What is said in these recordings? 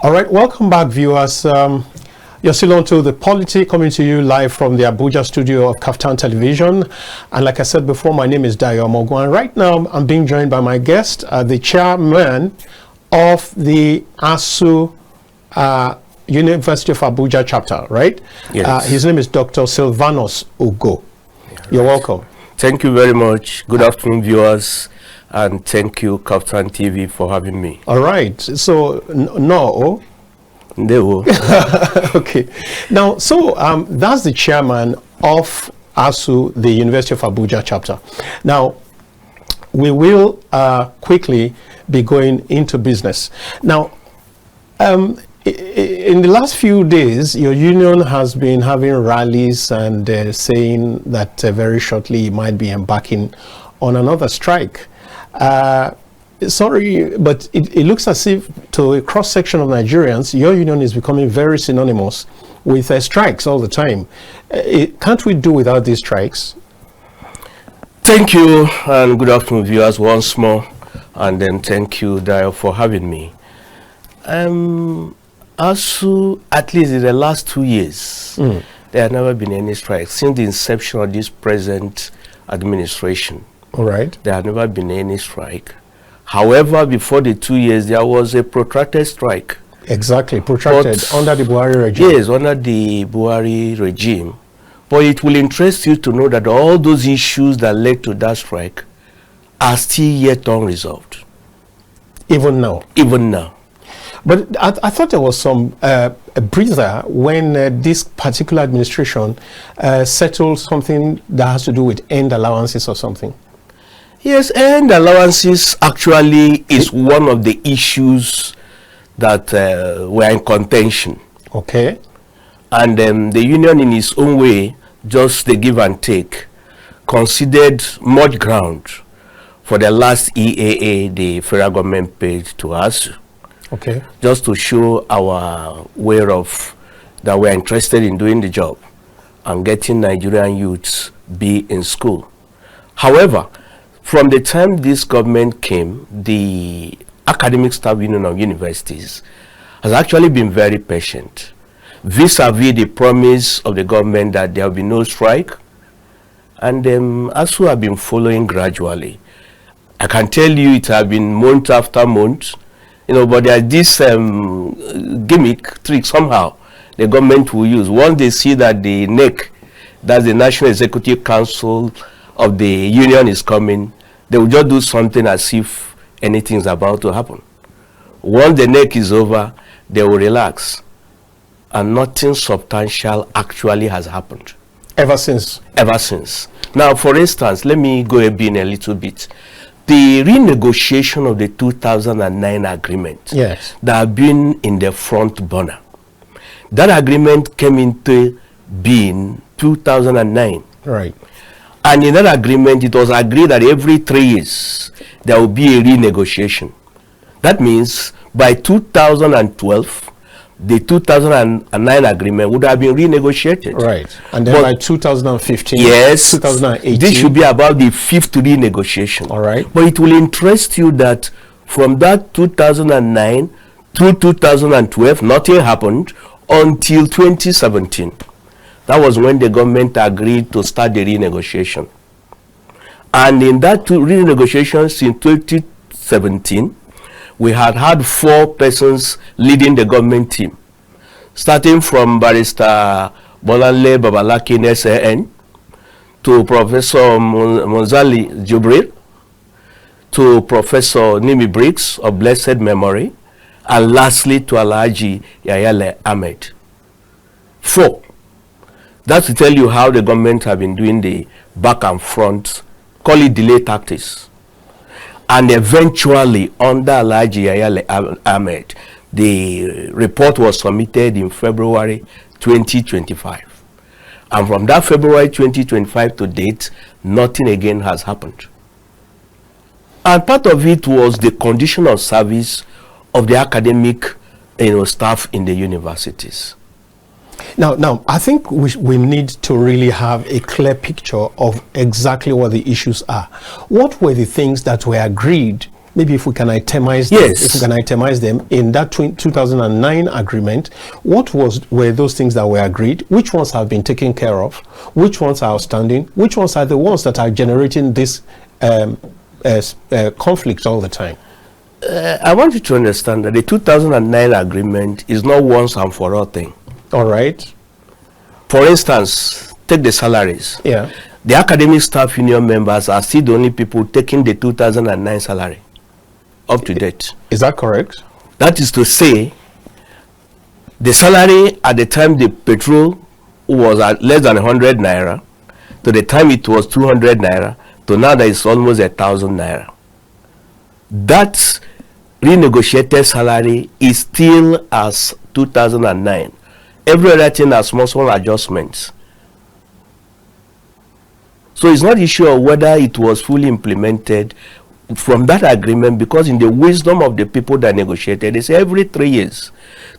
All right, welcome back, viewers. You're still on to The Polity, coming to you live from the Abuja studio of Kaftan Television. And like I said before, my name is Dayo Mogo. And right now, I'm being joined by my guest, the chairman of the Asuu University of Abuja chapter, right? Yes. His name is Dr. Silvanus Ugo. Yeah, You're welcome. Thank you very much. Good afternoon, viewers. And thank you, Kaftan TV, for having me. All right. So, no. Okay. Now, so that's the chairman of Asuu, the University of Abuja chapter. Now, we will quickly be going into business. Now, in the last few days, your union has been having rallies and saying that very shortly it might be embarking on another strike. Sorry, but it looks as if to a cross-section of Nigerians, your union is becoming very synonymous with strikes all the time. Can't we do without these strikes? Thank you, and good afternoon, viewers, once more. And then thank you, Dio, for having me. Asuu, at least in the last 2 years, there have never been any strikes. Since the inception of this present administration, all right, there have never been any strike. However, before the 2 years, there was a protracted strike. Exactly, protracted under the Buhari regime. Yes, under the Buhari regime. But it will interest you to know that all those issues that led to that strike are still yet unresolved. Even now? Even now. But I thought there was some a breather when this particular administration settled something that has to do with end allowances or something. Yes, end allowances actually is one of the issues that were in contention. Okay. And the union in its own way, just the give and take, considered much ground for the last EAA the federal government paid to us. Okay. Just to show our way of that we're interested in doing the job and getting Nigerian youths be in school. However, from the time this government came, the Academic Staff Union of Universities has actually been very patient vis-a-vis the promise of the government that there will be no strike. And Asuu have been following gradually. I can tell you it has been month after month, but there's this gimmick, trick somehow the government will use. Once they see that the NEC, that's the National Executive Council of the union, is coming, they will just do something as if anything's about to happen. Once the NEC is over, they will relax. And nothing substantial actually has happened. Ever since? Ever since. Now, for instance, let me go a little bit. The renegotiation of the 2009 agreement, yes, that have been in the front burner. That agreement came into being 2009. Right. And in that agreement, it was agreed that every 3 years, there will be a renegotiation. That means by 2012, the 2009 agreement would have been renegotiated. Right. And then by 2015, yes, 2018. This should be about the 5th renegotiation. All right. But it will interest you that from that 2009 through 2012, nothing happened until 2017. That was when the government agreed to start the renegotiation. And in that renegotiations in 2017, we had 4 persons leading the government team, starting from Barrister Bolanle Babalaki in SAN, to Professor Monzali Jubril, to Professor Nimi Briggs of blessed memory, and lastly to Alhaji Yayale Ahmed. 4. That's to tell you how the government have been doing the back and front, call it delay tactics. And eventually, under Alhaji Yayale Ahmed, the report was submitted in February 2025. And from that February 2025 to date, nothing again has happened. And part of it was the condition of service of the academic staff in the universities. Now, I think we need to really have a clear picture of exactly what the issues are. What were the things that were agreed maybe if we can itemize Yes. them, if we can itemize them in that 2009 agreement, were those things that were agreed? Which ones have been taken care of? Which ones are outstanding? Which ones are the ones that are generating this conflict all the time? I want you to understand that the 2009 agreement is not once and for all thing. All right. For instance, take the salaries. Yeah. The academic staff union members are still the only people taking the 2009 salary up to date. Is that correct? That is to say, the salary at the time the petrol was at less than 100 naira, to the time it was 200 naira, to now that it's almost 1,000 naira. That renegotiated salary is still as 2009. Every other thing has small adjustments. So it's not issue of whether it was fully implemented from that agreement, because in the wisdom of the people that negotiated, they say every 3 years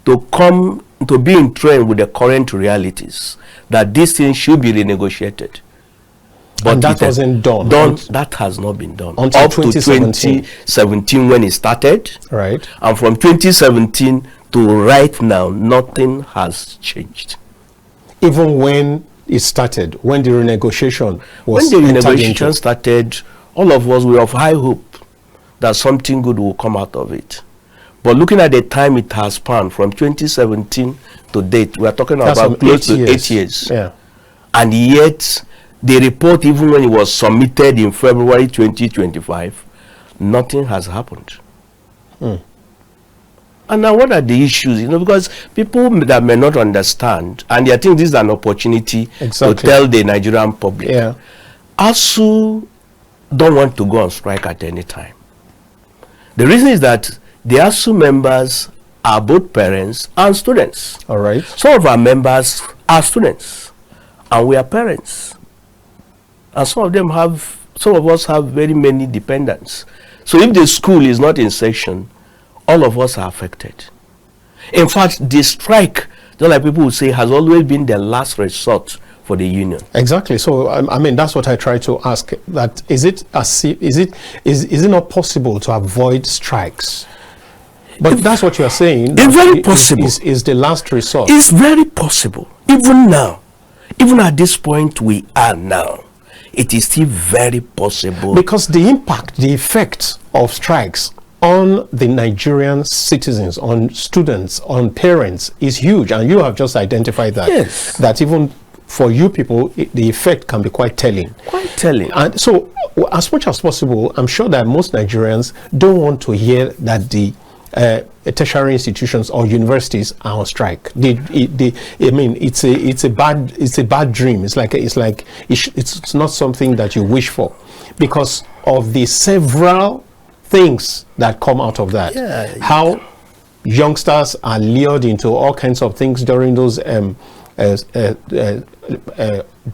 to come to be in trend with the current realities, that this thing should be renegotiated. But and that wasn't done. That has not been done until up to 2017 when it started. Right. And from 2017 to right now, nothing has changed. Even when it started, when the renegotiation was when the renegotiation started, all of us were of high hope that something good will come out of it. But looking at the time it has spanned from 2017 to date, we are talking about close to 8 years. Yeah. And yet, the report, even when it was submitted in February 2025, nothing has happened. And now what are the issues? Because people that may not understand, and I think this is an opportunity to tell the Nigerian public. Yeah. Asuu don't want to go on strike at any time. The reason is that the Asuu members are both parents and students. All right. Some of our members are students, and we are parents. And some of us have very many dependents. So if the school is not in session, all of us are affected. In fact, the strike, just like people would say, has always been the last resort for the union. Exactly. So I mean, that's what I try to ask. That is it not possible to avoid strikes? But that's what you are saying. It's very possible. Is the last resort. It's very possible. Even now, even at this point we are now, it is still very possible. Because the impact, the effect of strikes on the Nigerian citizens, on students, on parents is huge, and you have just identified that. Yes. That even for you people, the effect can be quite telling. Quite telling. And so, as much as possible, I'm sure that most Nigerians don't want to hear that the tertiary institutions or universities are on strike. I mean, it's a bad dream. It's not something that you wish for, because of the several things that come out of that. Yeah. How youngsters are lured into all kinds of things during those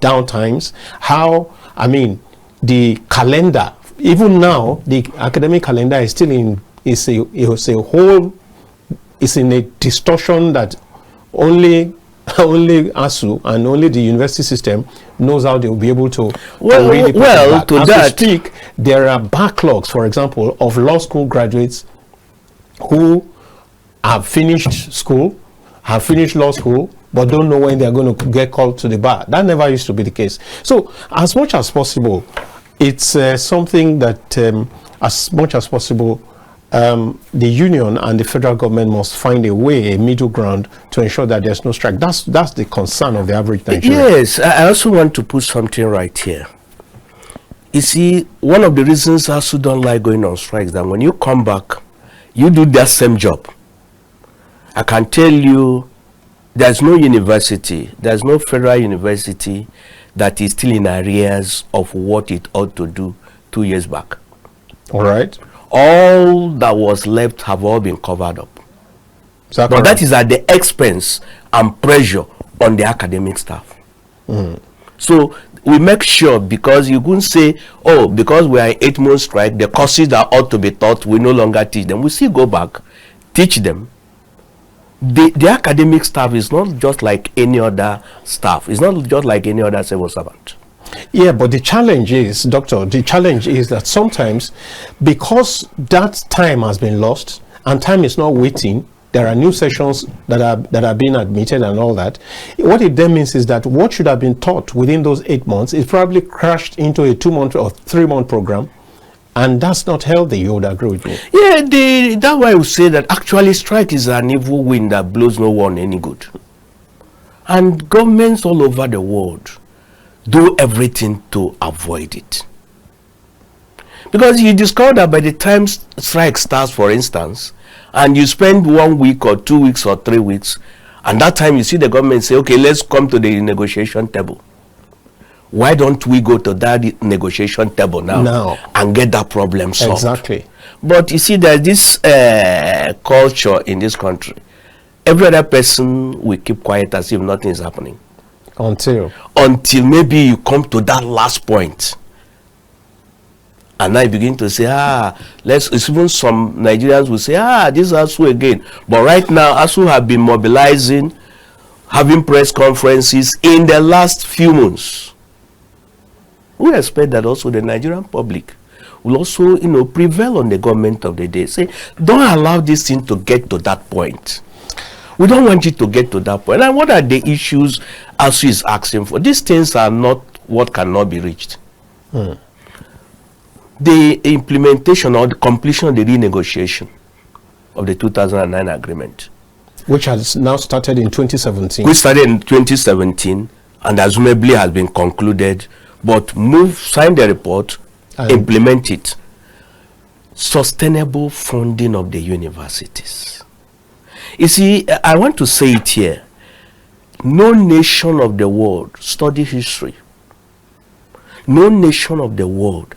downtimes. How, I mean, the calendar, even now, the academic calendar is still in is in a distortion that only Asuu and only the university system knows how they will be able to really to that speak. There are backlogs, for example, of law school graduates who have finished school, have finished law school, but don't know when they're going to get called to the bar. That never used to be the case. So as much as possible, it's something that as much as possible, the union and the federal government must find a way, a middle ground, to ensure that there's no strike. That's the concern of the average Nigerian. Yes, I also want to put something right here. You see, one of the reasons Asuu don't like going on strikes is that when you come back, you do that same job. I can tell you, there's no university, there's no federal university that is still in arrears of what it ought to do 2 years back. All right. All that was left have all been covered up. But that is at the expense and pressure on the academic staff. So we make sure, because you couldn't say, oh, because we are in 8-month strike, the courses that ought to be taught, we no longer teach them. We still go back, teach them. The academic staff is not just like any other staff. It's not just like any other civil servant. Yeah, but the challenge is, Doctor, the challenge is that sometimes, because that time has been lost and time is not waiting, there are new sessions that are being admitted and all that. What it then means is that what should have been taught within those 8 months is probably crashed into a 2-month or 3-month program, and that's not healthy. You would agree with me? Yeah, that's why I would say that actually strike is an evil wind that blows no one any good. And governments all over the world do everything to avoid it. Because you discover that by the time strike starts, for instance, and you spend 1 week or 2 weeks or 3 weeks, and that time you see the government say, okay, let's come to the negotiation table. Why don't we go to that negotiation table now and get that problem solved? Exactly. But you see, there's this culture in this country. Every other person will keep quiet as if nothing is happening. Until maybe you come to that last point. And I begin to say, even some Nigerians will say, this is Asuu again. But right now, Asuu have been mobilizing, having press conferences in the last few months. We expect that also the Nigerian public will also, prevail on the government of the day. Say, don't allow this thing to get to that point. We don't want it to get to that point. And what are the issues Asuu is asking for? These things are not what cannot be reached. The implementation or the completion of the renegotiation of the 2009 agreement, which has now started in 2017. We started in 2017 and assumably has been concluded, but sign the report, implement it. Sustainable funding of the universities. You see, I want to say it here. No nation of the world, study history, no nation of the world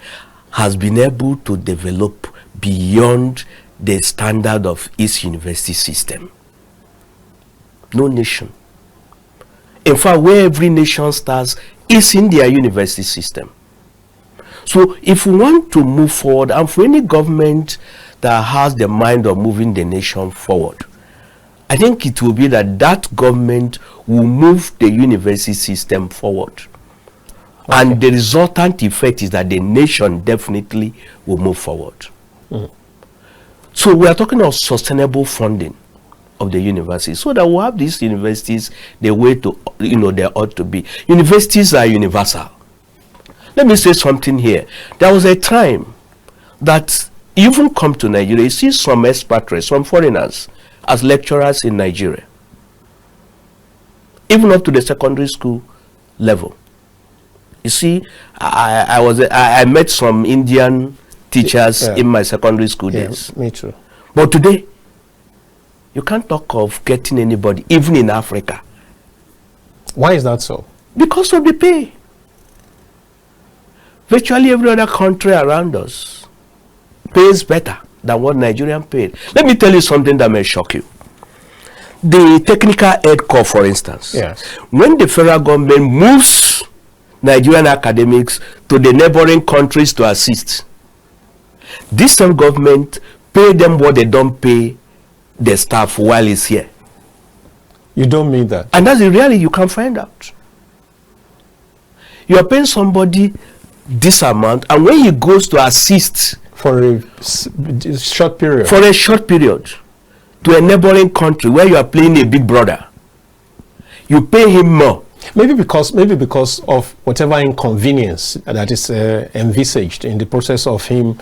has been able to develop beyond the standard of its university system. No nation. In fact, where every nation starts is in their university system. So if we want to move forward, and for any government that has the mind of moving the nation forward, I think it will be that government will move the university system forward. Okay. And the resultant effect is that the nation definitely will move forward. So we are talking of sustainable funding of the universities, so that we'll have these universities the way to, they ought to be. Universities are universal. Let me say something here. There was a time that even come to Nigeria, you see some expatriates, some foreigners, as lecturers in Nigeria, even up to the secondary school level. You see, I met some Indian teachers in my secondary school days. Me too. But today, you can't talk of getting anybody, even in Africa. Why is that so? Because of the pay. Virtually every other country around us pays better than what Nigerian paid. Let me tell you something that may shock you. The technical aid corps, for instance, when the federal government moves Nigerian academics to the neighboring countries to assist, this same government pay them what they don't pay the staff while it's here. You don't mean that? And that's the reality. You can find out. You are paying somebody this amount, and when he goes to assist for a short period, to a neighboring country where you are playing a big brother, you pay him more. Maybe because of whatever inconvenience that is envisaged in the process of him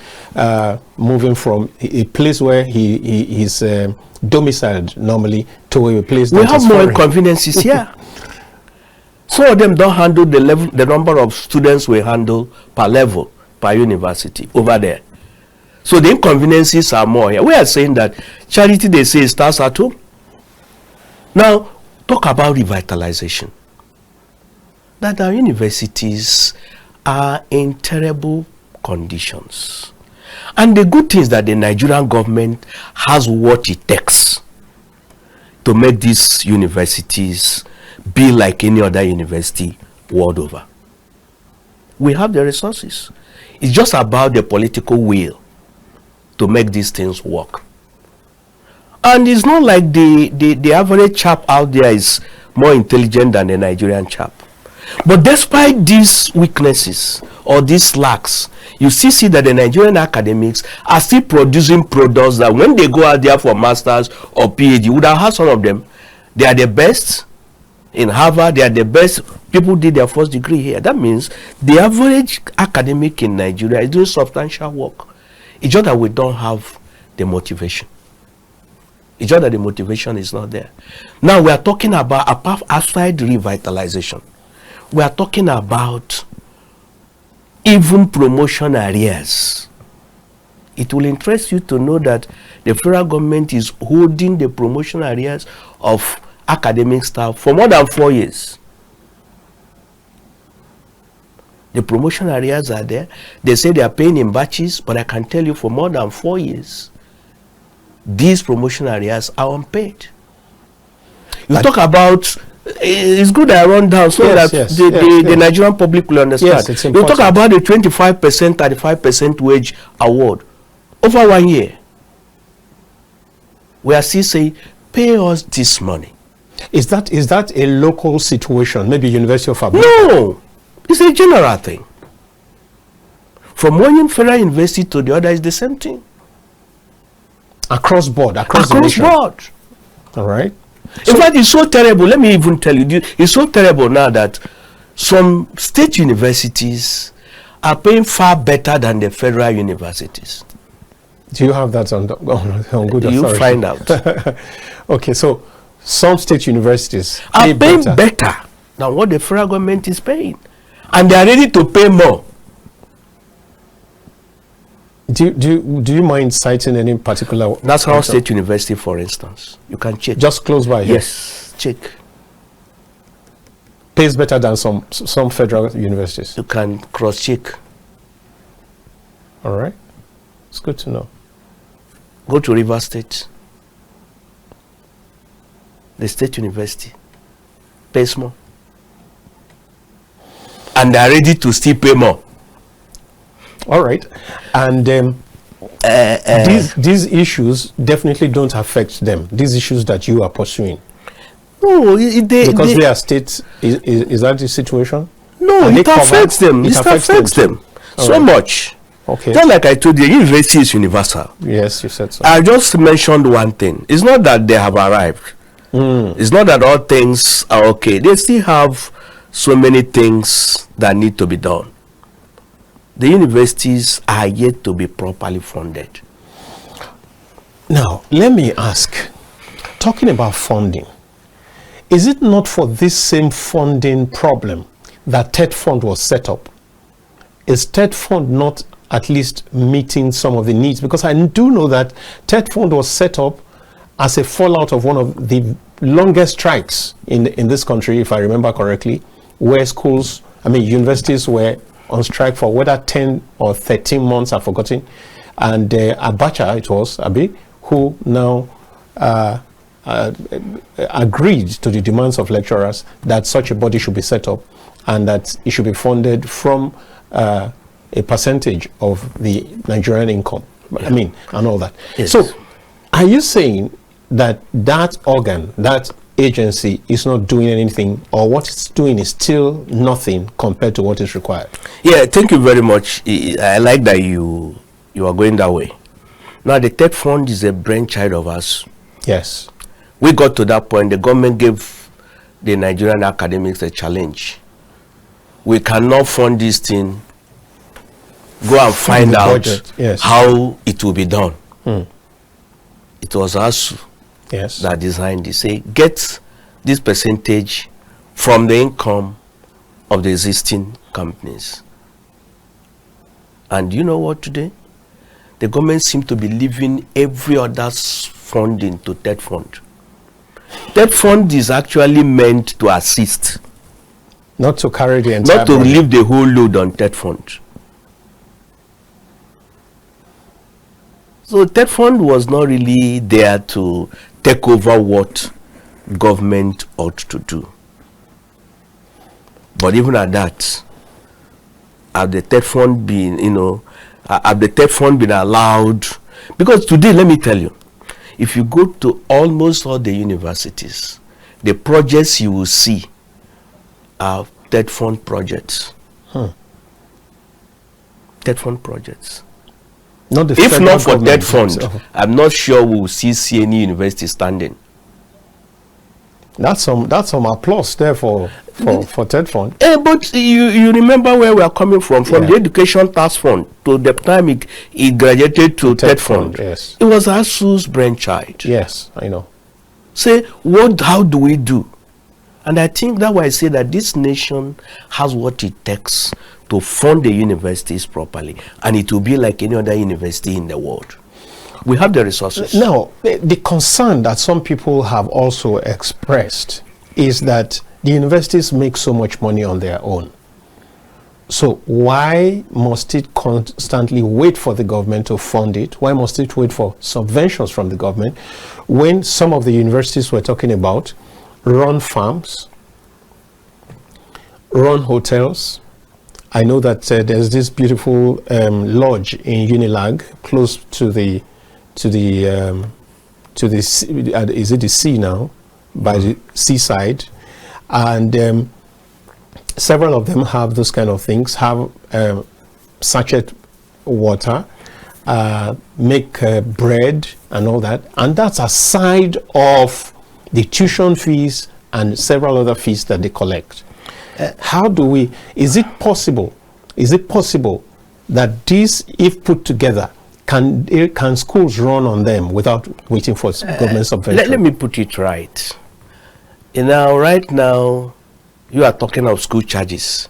moving from a place where he's domiciled normally to a place that we have is more foreign. inconveniences here. Some of them don't handle the number of students we handle per level, per university over there. So the inconveniences are more here. We are saying that charity, they say, starts at home. Now, talk about revitalization. That our universities are in terrible conditions. And the good thing is that the Nigerian government has what it takes to make these universities be like any other university world over. We have the resources. It's just about the political will to make these things work. And it's not like the average chap out there is more intelligent than the Nigerian chap. But despite these weaknesses or these lacks, you still see that the Nigerian academics are still producing products that when they go out there for masters or PhD, you would have had some of them. They are the best in Harvard. They are the best. People did their first degree here. That means the average academic in Nigeria is doing substantial work. It's just that we don't have the motivation. It's just that the motivation is not there. Now we are talking about, apart outside revitalization, we are talking about even promotion arrears. It will interest you to know that the federal government is holding the promotion arrears of academic staff for more than 4 years. The promotion arrears are there. They say they are paying in batches, but I can tell you for more than 4 years, these promotion arrears are unpaid. You talk about, it's good I run down so that the Nigerian public will understand. Yes, it's you important. talk about the 25%, 35% wage award over 1 year. We are still saying, pay us this money. Is that a local situation? Maybe University of Abuja? No, it's a general thing. From one federal university to the other is the same thing. Across board, across the Across nation. board. All right. In fact, it's so terrible. Let me even tell you, it's so terrible now that some state universities are paying far better than the federal universities. Do you have that on good authority? You find out. Okay, so some state universities are paying better than what the federal government is paying, and they are ready to pay more. Do you mind citing any particular? National State University, for instance. You can check. Just close by here. Yes, check. Pays better than some federal universities. You can cross-check. All right. It's good to know. Go to River State. The state university pays more. And they are ready to still pay more. All right. And these issues definitely don't affect them. These issues that you are pursuing. No, because they are states. Is that the situation? No, it affects them. It affects them so much. Okay. Just like I told you, university is universal. Yes, you said so. I just mentioned one thing. It's not that they have arrived. It's not that all things are okay. They still have so many things that need to be done. The universities are yet to be properly funded. Now, let me ask, talking about funding, is it not for this same funding problem that TED Fund was set up? Is TED Fund not at least meeting some of the needs? Because I do know that TED Fund was set up as a fallout of one of the longest strikes in this country, if I remember correctly, where universities were on strike for whether 10 or 13 months, I've forgotten. And Abacha, it was, Abi, who now agreed to the demands of lecturers that such a body should be set up and that it should be funded from a percentage of the Nigerian income. Yeah. And all that. Yes. So, are you saying that organ, that agency is not doing anything, or what it's doing is still nothing compared to what is required? Yeah, thank you very much. I like that you are going that way. Now, the TED Fund is a brainchild of us. Yes. We got to that point. The government gave the Nigerian academics a challenge. We cannot fund this thing. Go and find out how it will be done. It was Asuu that designed this. Say, get this percentage from the income of the existing companies. And you know what today? The government seems to be leaving every other funding to TED Fund. TED Fund is actually meant to assist. Not to carry the entire Not to leave the whole load on TED Fund. So TED Fund was not really there to take over what government ought to do. But even at that, have the TED Fund been, have the TED Fund been allowed? Because today, let me tell you, if you go to almost all the universities, the projects you will see are debt fund projects. Debt fund projects. Not the If not for debt government, fund, I'm not sure we will see any university standing. That's some applause there for debt fund. But you remember where we are coming from the education tax fund to the time it graduated to debt fund. Yes, it was Asuu's brainchild. Yes, I know. Say, how do we do? And I think that's why I say that this nation has what it takes to fund the universities properly, and it will be like any other university in the world. We have the resources. Now, the concern that some people have also expressed is that the universities make so much money on their own. So why must it constantly wait for the government to fund it? Why must it wait for subventions from the government when some of the universities we're talking about run farms, run hotels? I know that there's this beautiful lodge in Unilag close to the is it the sea now, by the seaside, and several of them have those kind of things, have sachet water, make bread and all that, and that's aside of the tuition fees and several other fees that they collect. How do we, is it possible that these, if put together, can schools run on them without waiting for government subvention? Let me put it right. Right now, you are talking of school charges.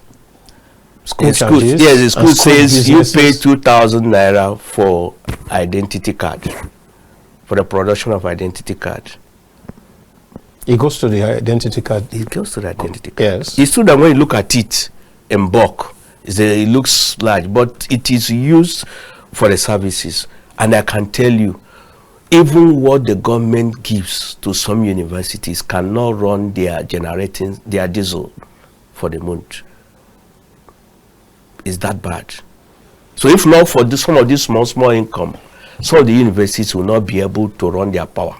School charges? Yes, the school says you businesses. pay 2,000 naira for identity card, for the production of identity card. It goes to the identity card. It goes to the identity card. Yes. It's true that when you look at it in bulk, it looks large, but it is used for the services. And I can tell you, even what the government gives to some universities cannot run their diesel for the month. It's that bad. So if not for some of this small income, some of the universities will not be able to run their power.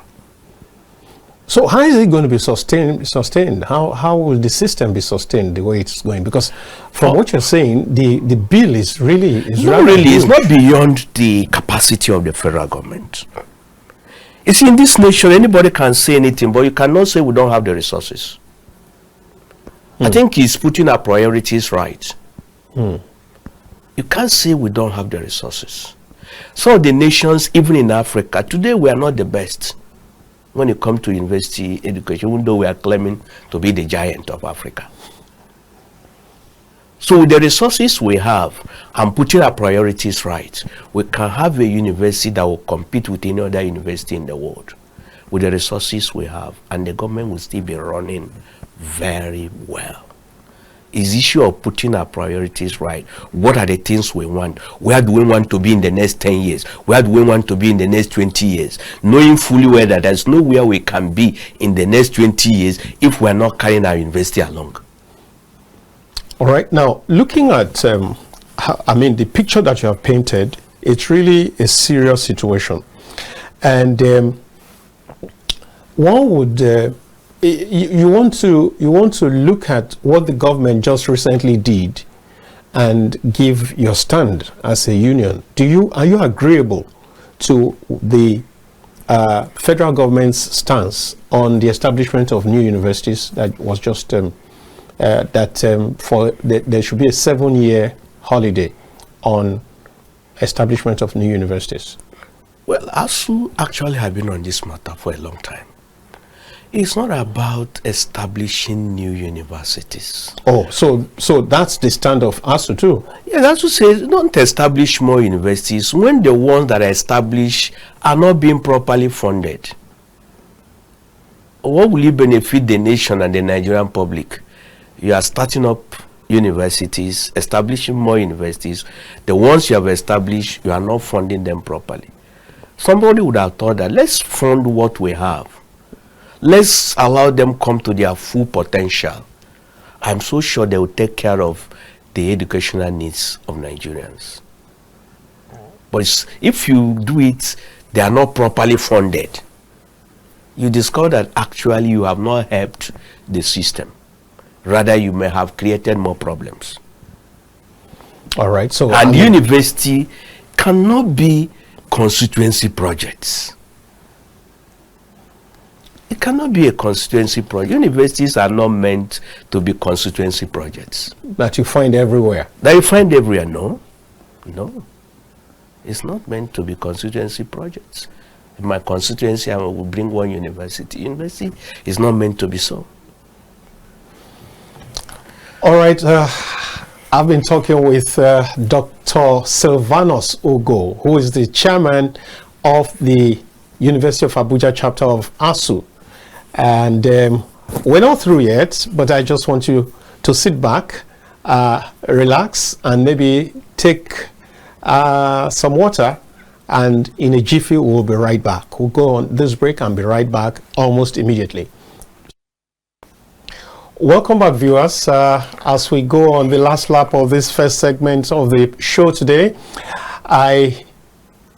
So how is it going to be sustained? How will the system be sustained the way it's going? Because from what you're saying, the bill is really it's not beyond the capacity of the federal government. You see, in this nation, anybody can say anything, but you cannot say we don't have the resources. I think he's putting our priorities right. You can't say we don't have the resources. Some of the nations, even in Africa, today we are not the best when it comes to university education, even though we are claiming to be the giant of Africa. So with the resources we have and putting our priorities right, we can have a university that will compete with any other university in the world with the resources we have, and the government will still be running very well. Is the issue of putting our priorities right. What are the things we want? Where do we want to be in the next 10 years? Where do we want to be in the next 20 years? Knowing fully well that there's nowhere we can be in the next 20 years if we're not carrying our university along. All right. Now, looking at, the picture that you have painted, it's really a serious situation. And one would... You want to look at what the government just recently did and give your stand as a union. Are you agreeable to the federal government's stance on the establishment of new universities that was just there should be a 7-year holiday on establishment of new universities? Well, Asuu actually have been on this matter for a long time. It's not about establishing new universities. Oh, so that's the stand of Asuu too? Yeah, Asuu says don't establish more universities when the ones that are established are not being properly funded. What will you benefit the nation and the Nigerian public? You are starting up universities, establishing more universities. The ones you have established, you are not funding them properly. Somebody would have thought that let's fund what we have. Let's allow them come to their full potential. I'm so sure they will take care of the educational needs of Nigerians. But if you do it, they are not properly funded. You discover that actually you have not helped the system. rather you may have created more problems. All right. So and university cannot be constituency projects. It cannot be a constituency project. Universities are not meant to be constituency projects. That you find everywhere. That you find everywhere. No. No. It's not meant to be constituency projects. In my constituency, I will bring one university. University is not meant to be so. All right. I've been talking with Dr. Silvanus Ugo, who is the chairman of the University of Abuja chapter of Asuu. And we're not through yet, but I just want you to sit back, relax, and maybe take some water. And in a jiffy, we'll be right back. We'll go on this break and be right back almost immediately. Welcome back, viewers. As we go on the last lap of this first segment of the show today, I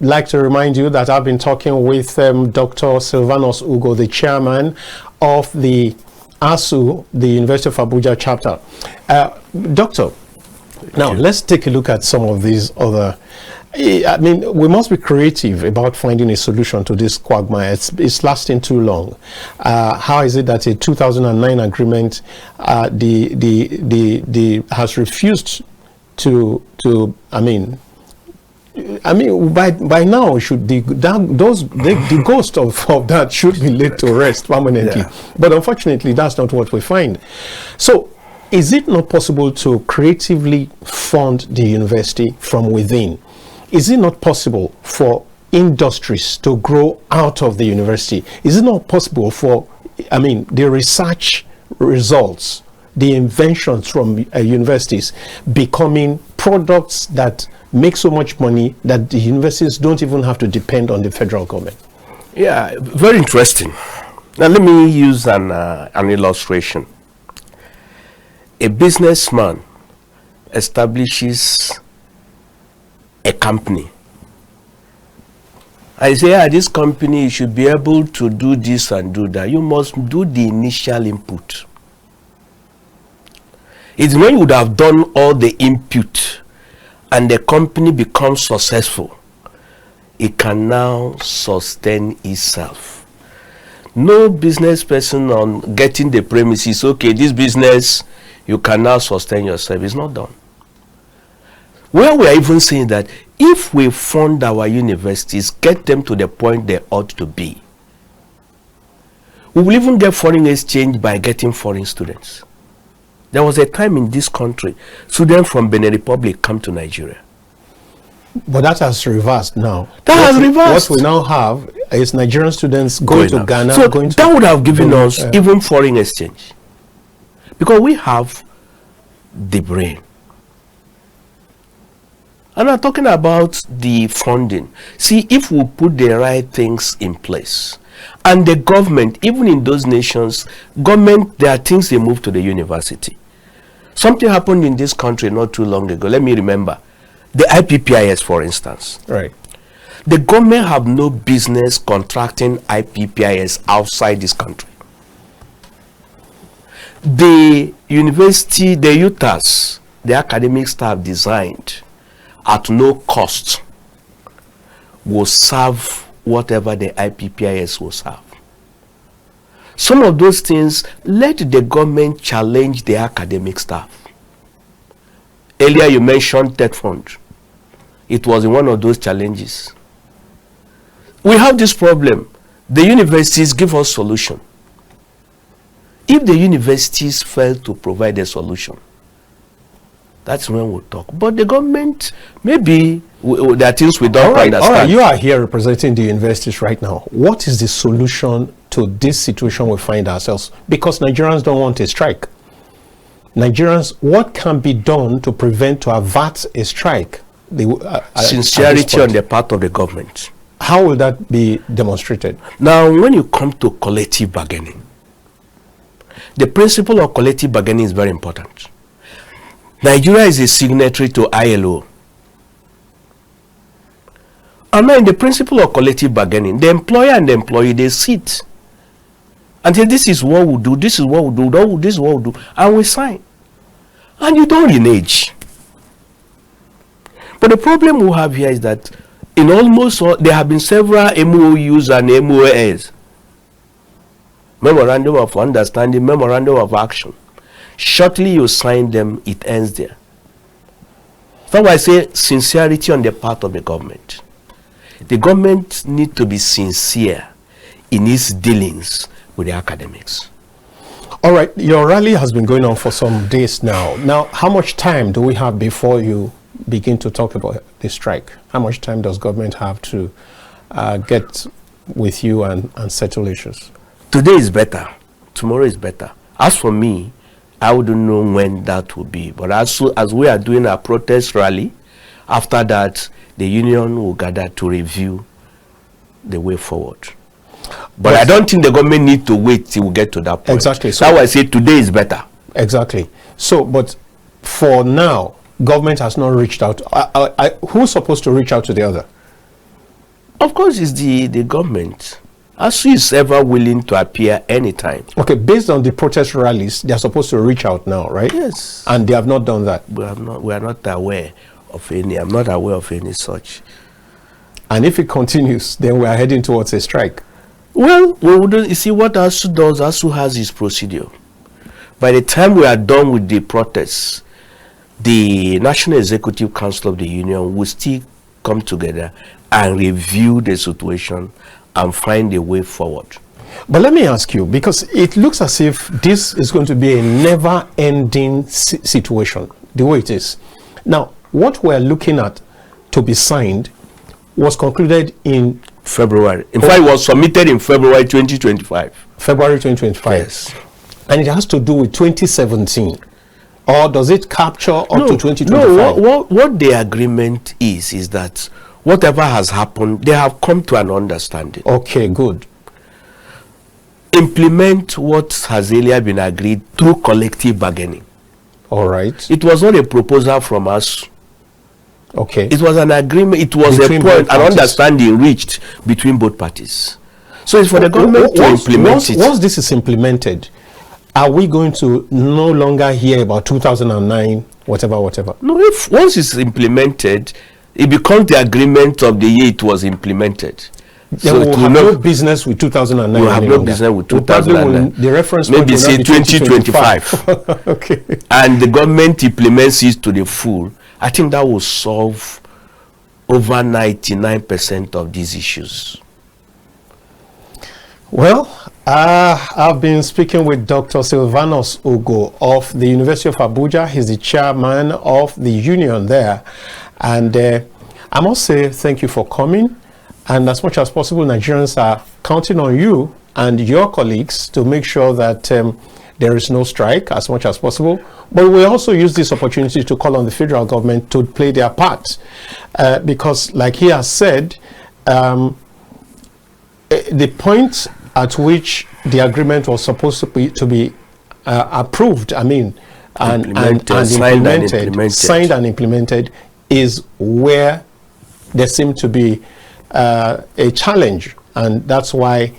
like to remind you that I've been talking with Dr. Silvanus Ugo, the chairman of the Asuu, the University of Abuja chapter. Doctor, now let's take a look at some of these other. I mean, we must be creative about finding a solution to this quagmire. It's lasting too long. How is it that a 2009 agreement has refused to by now should the ghost of that should be laid to rest permanently. Yeah. But unfortunately, that's not what we find. So, is it not possible to creatively fund the university from within? Is it not possible for industries to grow out of the university? Is it not possible for, the research results, the inventions from universities becoming products that make so much money that the universities don't even have to depend on the federal government? Yeah, very interesting. Now let me use an illustration. A businessman establishes a company. I say, this company should be able to do this and do that. You must do the initial input. It's when you would have done all the input and the company becomes successful, it can now sustain itself. No business person on getting the premises, okay, this business, you can now sustain yourself. It's not done. Well, we are even saying that if we fund our universities, get them to the point they ought to be, we will even get foreign exchange by getting foreign students. There was a time in this country, students from Benin Republic come to Nigeria. But that has reversed now. That has reversed. What we now have is Nigerian students going to Ghana. So that would have given us even foreign exchange. Because we have the brain. And I'm talking about the funding. See, if we put the right things in place, and the government, even in those nations, government, there are things they move to the university. Something happened in this country not too long ago. Let me remember. The IPPIS, for instance. Right. The government have no business contracting IPPIS outside this country. The university, the UTAS, the academic staff designed at no cost will serve whatever the IPPIS will serve. Some of those things, let the government challenge the academic staff. Earlier you mentioned Tech Fund. It was in one of those challenges. We have this problem. The universities give us solution. If the universities fail to provide a solution, that's when we'll talk. But the government, maybe there are things we don't understand. All right, you are here representing the universities right now. What is the solution to this situation we find ourselves? Because Nigerians don't want a strike. Nigerians, what can be done to prevent, to avert a strike? Sincerity on the part of the government. How will that be demonstrated? Now, when you come to collective bargaining, the principle of collective bargaining is very important. Nigeria is a signatory to ILO. And now in the principle of collective bargaining, the employer and the employee, they sit and say this is what we do, this is what we do, this is what we do, and we sign. And you don't renege. But the problem we have here is that in almost all, there have been several MOUs and MOAs. Memorandum of Understanding, Memorandum of Action. Shortly you sign them, it ends there. So I say sincerity on the part of the government. The government needs to be sincere in its dealings with the academics. All right, your rally has been going on for some days now. Now, how much time do we have before you begin to talk about the strike? How much time does government have to get with you and settle issues? Today is better. Tomorrow is better. As for me, I wouldn't know when that will be. But as we are doing our protest rally, after that, the union will gather to review the way forward. But I don't think the government needs to wait till we get to that point. Exactly. So that's why I say today is better. Exactly. So, but for now, government has not reached out. Who's supposed to reach out to the other? Of course, it's the government. Asuu is ever willing to appear anytime. Okay, based on the protest rallies, they are supposed to reach out now, right? Yes. And they have not done that. We are not aware of any. I'm not aware of any such. And if it continues, then we are heading towards a strike. Well, we wouldn't. You see what Asuu does. Asuu has his procedure. By the time we are done with the protests, the National Executive Council of the Union will still come together and review the situation and find a way forward. But let me ask you, because it looks as if this is going to be a never-ending situation, the way it is. Now, what we're looking at to be signed was concluded in February. In fact, it was submitted in February 2025. February 2025. Yes. And it has to do with 2017. Or does it capture up to 2025? No, what the agreement is that whatever has happened, they have come to an understanding. Okay, good. Implement what has earlier been agreed through collective bargaining. All right. It was not a proposal from us. Okay. It was an agreement. It was Between a point, both an parties. understanding reached between both parties. So it's for the government to implement it. Once this is implemented, are we going to no longer hear about 2009, whatever? No, if once it's implemented, it becomes the agreement of the year it was implemented. Then we'll have no business with 2009. We'll have no business with 2009. The reference maybe point will say not be 2025. Okay. And the government implements it to the full. I think that will solve over 99% of these issues. Well, I've been speaking with Dr. Silvanus Ugo of the University of Abuja. He's the chairman of the union there. And I must say thank you for coming. And as much as possible, Nigerians are counting on you and your colleagues to make sure that there is no strike as much as possible. But we also use this opportunity to call on the federal government to play their part. Because like he has said, the point at which the agreement was supposed to be approved, and signed and implemented, is where there seemed to be a challenge, and that's why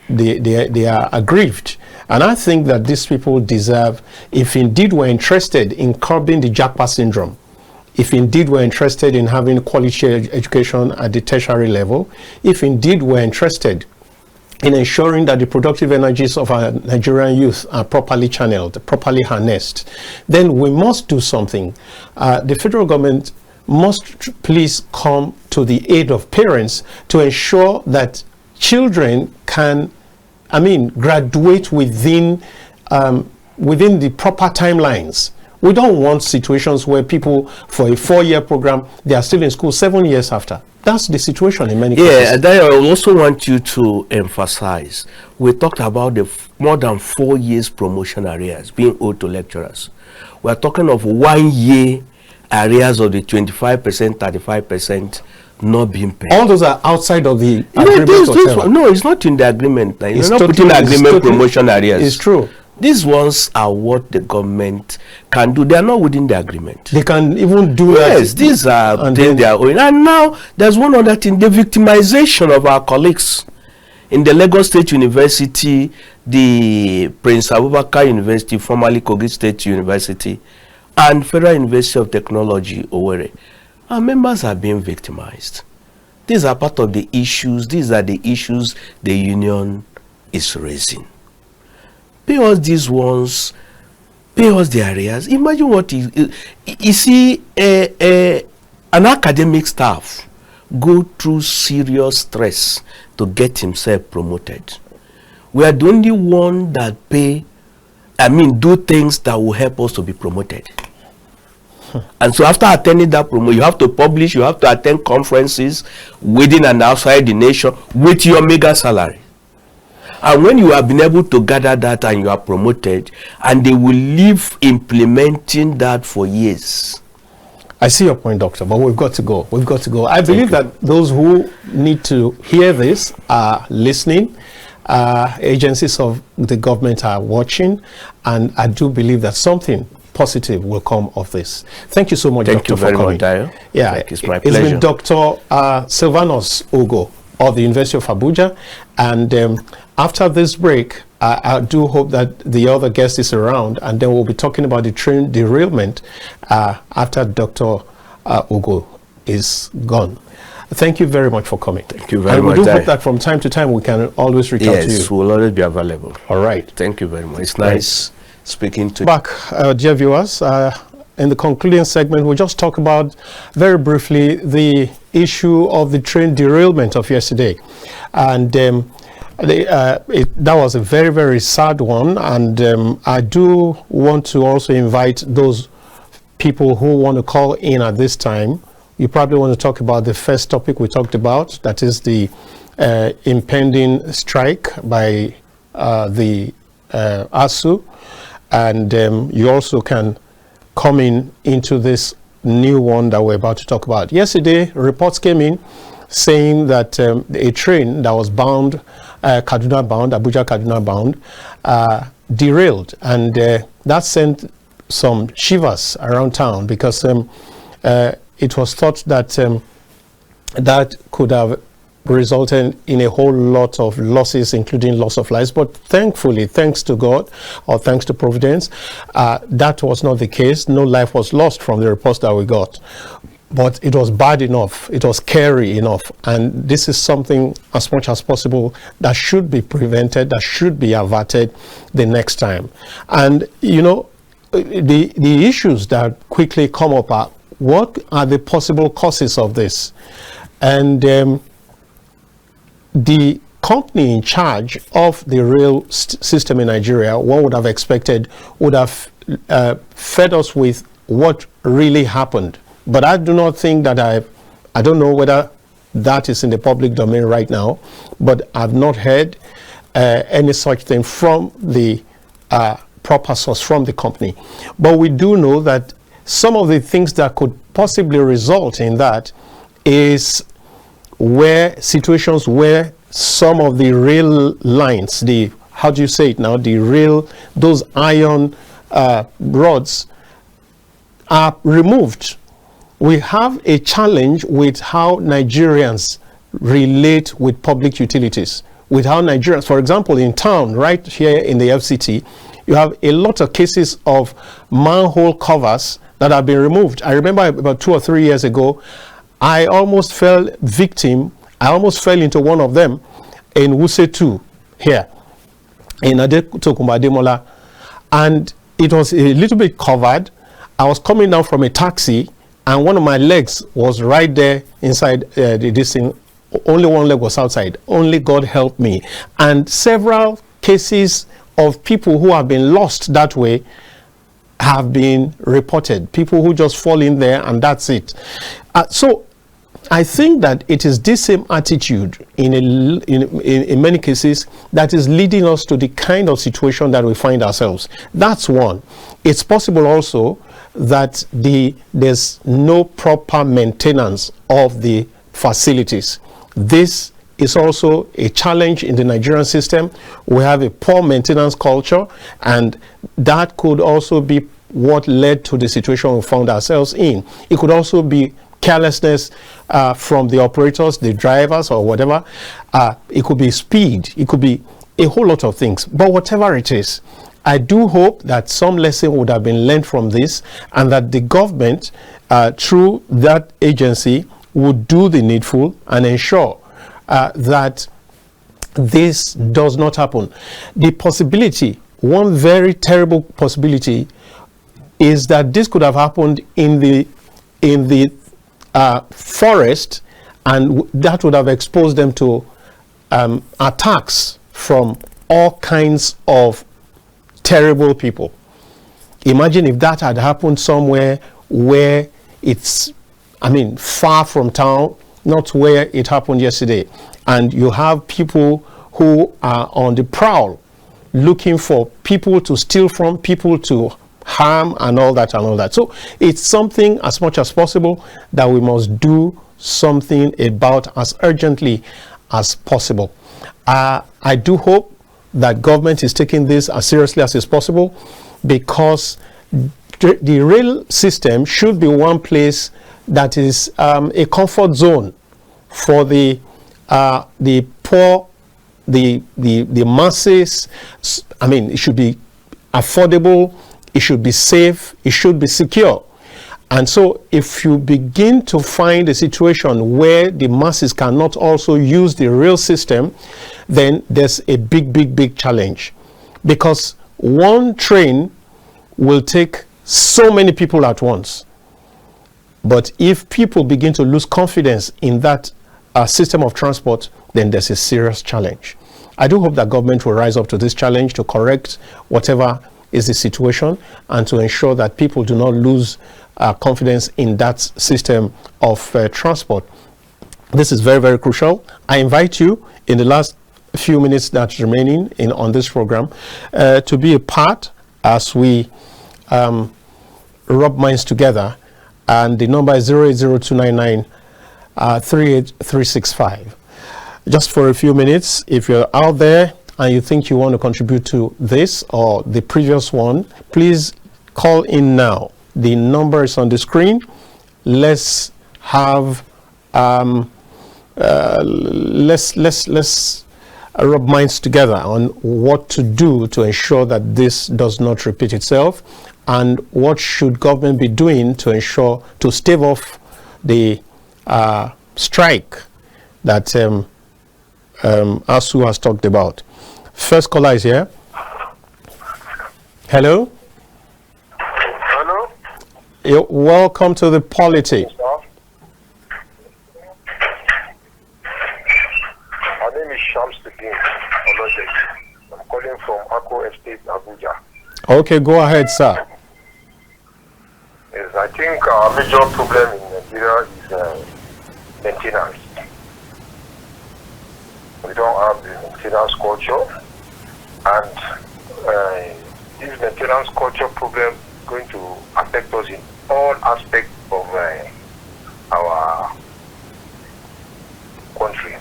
they are aggrieved. And I think that these people deserve, if indeed we're interested in curbing the Japa syndrome, if indeed we're interested in having quality education at the tertiary level, if indeed we're interested in ensuring that the productive energies of our Nigerian youth are properly channeled, properly harnessed, then we must do something. The federal government must please come to the aid of parents to ensure that children can, graduate within the proper timelines. We don't want situations where people, for a 4-year program, they are still in school 7 years after. That's the situation in many cases. Yeah, and I also want you to emphasize, we talked about the more than 4 years promotion arrears being owed to lecturers. We're talking of 1 year arrears of the 25%, 35% not being paid. All those are outside of the agreement. No, it's not in the agreement. You're not totally, putting agreement promotion arrears. It's true. These ones are what the government can do. They are not within the agreement. They can even do yes, these are things they are owing. And now there's one other thing, the victimization of our colleagues In the Lagos State University, the Prince Abubakar University, formerly Kogi State University, and Federal University of Technology, Owerri, our members are being victimized. These are part of the issues. These are the issues the union is raising. Pay us these ones. Pay us the areas. Imagine what you see an academic staff go through serious stress to get himself promoted. We are the only one that do things that will help us to be promoted. And so after attending that promo, you have to publish, you have to attend conferences within and outside the nation with your mega salary. And when you have been able to gather that and you are promoted, and they will live implementing that for years. I see your point, Doctor, but we've got to go. We've got to go. I believe that those who need to hear this are listening. Agencies of the government are watching, and I do believe that something positive will come of this. Thank you so much, Doctor, for coming. Thank you very much, Dayo. Yeah, it's my pleasure. It's been Dr. Silvanus Ogo of the University of Abuja, and after this break, I do hope that the other guest is around, and then we'll be talking about the train derailment after Dr. Ogo is gone. Thank you very much for coming. Thank you very much. And we do hope that from time to time we can always reach out to you. Yes, we'll always be available. All right. Thank you very much. It's nice speaking to you. Back, dear viewers, in the concluding segment, we'll just talk about very briefly the issue of the train derailment of yesterday. And that was a very, very sad one. And I do want to also invite those people who want to call in at this time. You probably want to talk about the first topic we talked about, that is the impending strike by the Asuu. And you also can come into this new one that we're about to talk about. Yesterday, reports came in saying that a train that was bound, Kaduna bound, Abuja Kaduna bound, derailed, and that sent some shivers around town, because it was thought that that could have resulted in a whole lot of losses, including loss of lives. But thankfully, thanks to God, or thanks to Providence, that was not the case. No life was lost from the reports that we got. But it was bad enough, it was scary enough, and this is something, as much as possible, that should be prevented, that should be averted the next time. And you know, the issues that quickly come up are, what are the possible causes of this? And the company in charge of the rail system in Nigeria, one would have expected, would have fed us with what really happened. But I do not think that I don't know whether that is in the public domain right now, but I've not heard any such thing from the proper source, from the company. But we do know that some of the things that could possibly result in that is where situations where some of the rail lines, the, how do you say it now, the rail, those iron rods are removed. We have a challenge with how Nigerians relate with public utilities, with how Nigerians, for example, in town, right here in the FCT, you have a lot of cases of manhole covers that have been removed. I remember about 2 or 3 years ago, I almost fell victim, I almost fell into one of them in Wuse 2 here, in Ademola, and it was a little bit covered. I was coming down from a taxi, and one of my legs was right there inside this thing. Only one leg was outside. Only God helped me. And several cases of people who have been lost that way have been reported. People who just fall in there and that's it. So I think that it is this same attitude in many cases that is leading us to the kind of situation that we find ourselves. That's one. It's possible also that there's no proper maintenance of the facilities. This is also a challenge in the Nigerian system. We have a poor maintenance culture, and that could also be what led to the situation we found ourselves in. It could also be carelessness from the operators, the drivers, or whatever. It could be speed. It could be a whole lot of things. But whatever it is, I do hope that some lesson would have been learned from this, and that the government, through that agency, would do the needful and ensure that this does not happen. The possibility, one very terrible possibility, is that this could have happened in the forest, and that would have exposed them to attacks from all kinds of terrible people. Imagine if that had happened somewhere where it's, far from town, not where it happened yesterday, and you have people who are on the prowl looking for people to steal from, people to harm, and all that. So it's something, as much as possible, that we must do something about as urgently as possible. I do hope that government is taking this as seriously as is possible, because the rail system should be one place that is a comfort zone for the poor, the masses. It should be affordable, it should be safe, it should be secure. And so if you begin to find a situation where the masses cannot also use the rail system, then there's a big challenge, because one train will take so many people at once. But if people begin to lose confidence in that system of transport, then there's a serious challenge. I do hope that government will rise up to this challenge to correct whatever is the situation, and to ensure that people do not lose confidence in that system of transport. This is very crucial. I invite you, in the last few minutes that's remaining on this program, to be a part as we rub minds together. And the number is 080299 38365. Just for a few minutes, if you're out there and you think you want to contribute to this or the previous one, please call in now. The number is on the screen. Let's have let's rub minds together on what to do to ensure that this does not repeat itself, and what should government be doing to ensure, to stave off the strike that Asuu has talked about. First caller is here. Hello. Hello. You're welcome to the Polity. My name is Shamsuddin. I'm calling from Asuu Estate, Abuja. Okay, go ahead, sir. Yes, I think our major problem in Nigeria is maintenance. We don't have the maintenance culture, and this maintenance culture problem is going to affect us in all aspects of our country.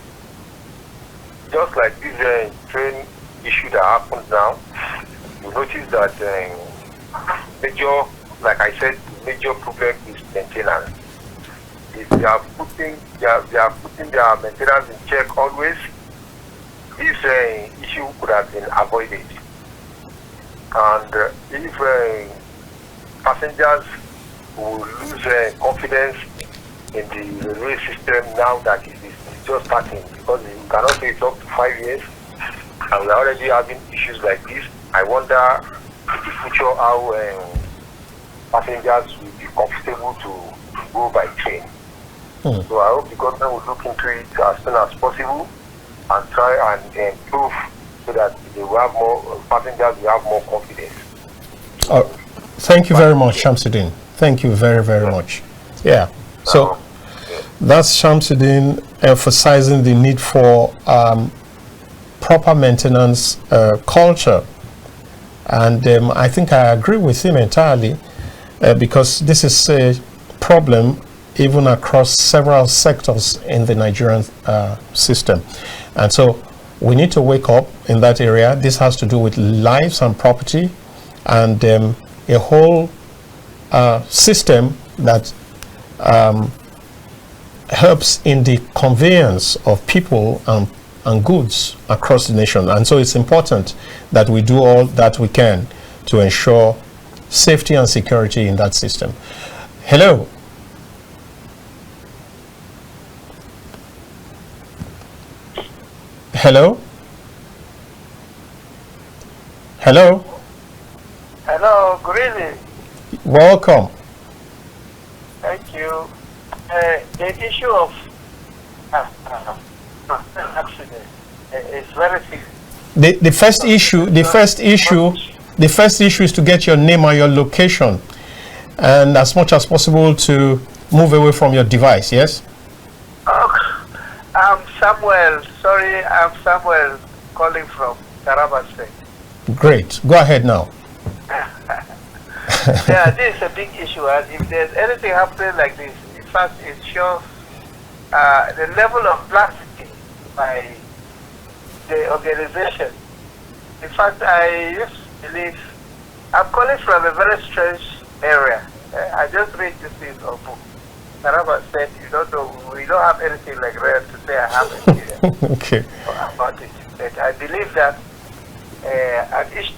Just like this train issue that happens now, you notice that major, like I said, major problem is maintenance. If they are putting their maintenance in check always, this issue could have been avoided. And if passengers will lose confidence in the railway system now that it is just starting, because you cannot say it's up to 5 years, and we're already having issues like this. I wonder in the future how passengers will be comfortable to go by train. So I hope the government will look into it as soon as possible and try and improve, so that they will have more passengers will have more confidence. Thank you very much, Shamsuddin. Thank you very much. Yeah. So that's Shamsuddin emphasizing the need for proper maintenance culture, and I think I agree with him entirely, because this is a problem even across several sectors in the Nigerian system. And so we need to wake up in that area. This has to do with lives and property, and a whole system that helps in the conveyance of people and goods across the nation. And so it's important that we do all that we can to ensure safety and security in that system. Hello. Hello. Hello. Hello, good evening. Welcome. Thank you. The issue of accident is very serious. The first issue is to get your name and your location, and as much as possible to move away from your device. Yes. I'm Samuel. Sorry, I'm Samuel calling from Taraba State. Great. Go ahead now. Yeah, this is a big issue, and if there's anything happening like this, in fact, it shows the level of plasticity by the organization. In fact, I used to believe, I'm calling from a very strange area. I just read this piece of book. Taraba said, you don't know, we don't have anything like that to say I have experience Okay. about it. But I believe that an issue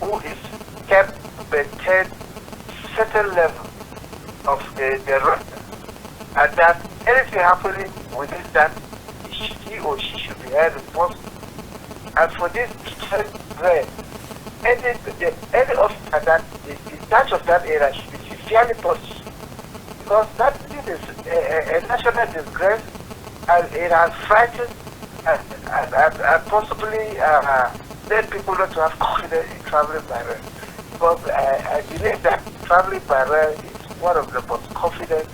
who is kept maintain certain level of the road, and that anything happening within that, he or she should be held responsible. And for this grade, any officer that is in charge of that area should be severely punished, because that is a national disgrace, and it has frightened and possibly led people not to have confidence in traveling by rail. Because I believe that traveling by rail is one of the most confident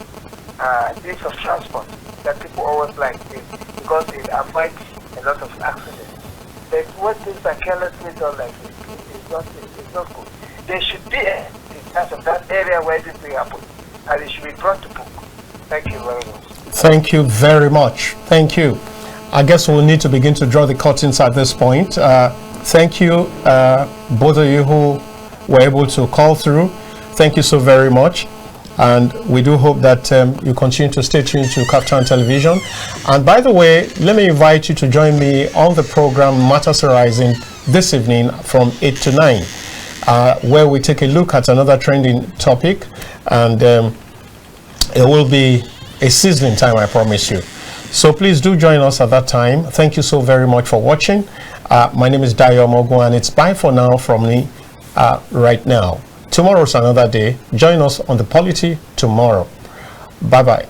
means of transport that people always like it, because it avoids a lot of accidents. But when things are carelessly done like this, it's not good. There should be in terms of that area where this thing happened, and it should be brought to book. Thank you very much. Thank you very much. Thank you. I guess we'll need to begin to draw the curtains at this point. Thank you, both of you who were able to call through. Thank you so very much. And we do hope that you continue to stay tuned to Captain Television. And by the way, let me invite you to join me on the program Matters Arising this evening from 8 to 9, where we take a look at another trending topic. And it will be a sizzling time, I promise you. So please do join us at that time. Thank you so very much for watching. My name is Dayo Mogu, and it's bye for now from me right now. Tomorrow's another day. Join us on the Polity tomorrow. Bye-bye.